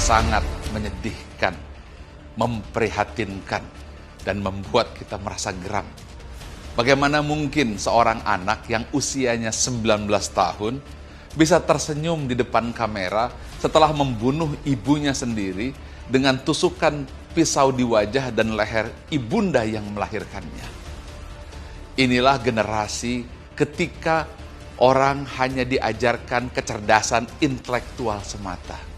sangat menyedihkan, memprihatinkan, dan membuat kita merasa geram. Bagaimana mungkin seorang anak yang usianya 19 tahun bisa tersenyum di depan kamera setelah membunuh ibunya sendiri dengan tusukan pisau di wajah dan leher ibunda yang melahirkannya. Inilah generasi ketika orang hanya diajarkan kecerdasan intelektual semata,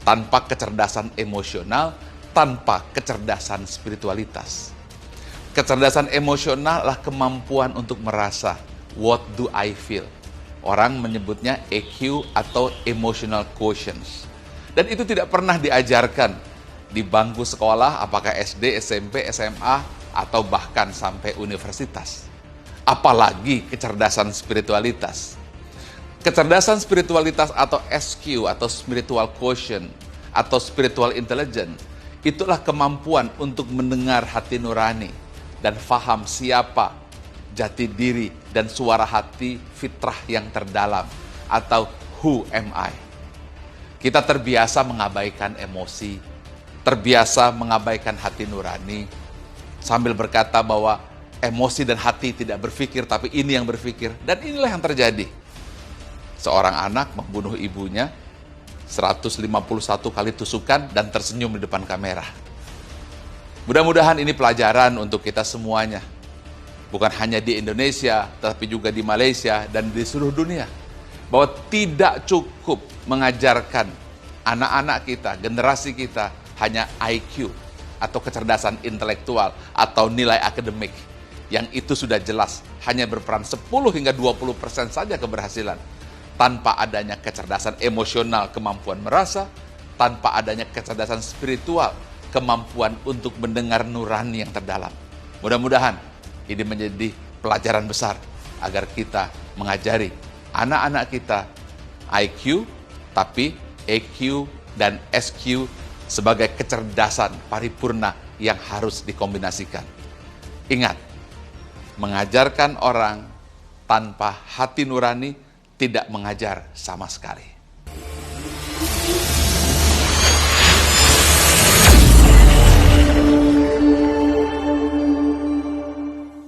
tanpa kecerdasan emosional, tanpa kecerdasan spiritualitas. Kecerdasan emosional adalah kemampuan untuk merasa, what do I feel? Orang menyebutnya EQ atau emotional quotient. Dan itu tidak pernah diajarkan di bangku sekolah, apakah SD, SMP, SMA, atau bahkan sampai universitas. Apalagi kecerdasan spiritualitas. Kecerdasan spiritualitas atau SQ atau spiritual quotient atau spiritual intelligence, itulah kemampuan untuk mendengar hati nurani dan faham siapa jati diri dan suara hati fitrah yang terdalam atau who am I. Kita terbiasa mengabaikan emosi, terbiasa mengabaikan hati nurani, sambil berkata bahwa emosi dan hati tidak berpikir, tapi ini yang berpikir. Dan inilah yang terjadi. Seorang anak membunuh ibunya, 151 kali tusukan dan tersenyum di depan kamera. Mudah-mudahan ini pelajaran untuk kita semuanya. Bukan hanya di Indonesia, tetapi juga di Malaysia dan di seluruh dunia. Bahwa tidak cukup mengajarkan anak-anak kita, generasi kita, hanya IQ atau kecerdasan intelektual atau nilai akademik. Yang itu sudah jelas, hanya berperan 10 hingga 20% saja keberhasilan. Tanpa adanya kecerdasan emosional, kemampuan merasa, tanpa adanya kecerdasan spiritual, kemampuan untuk mendengar nurani yang terdalam. Mudah-mudahan ini menjadi pelajaran besar agar kita mengajari anak-anak kita IQ, tapi EQ dan SQ sebagai kecerdasan paripurna yang harus dikombinasikan. Ingat, mengajarkan orang tanpa hati nurani tidak mengajar sama sekali.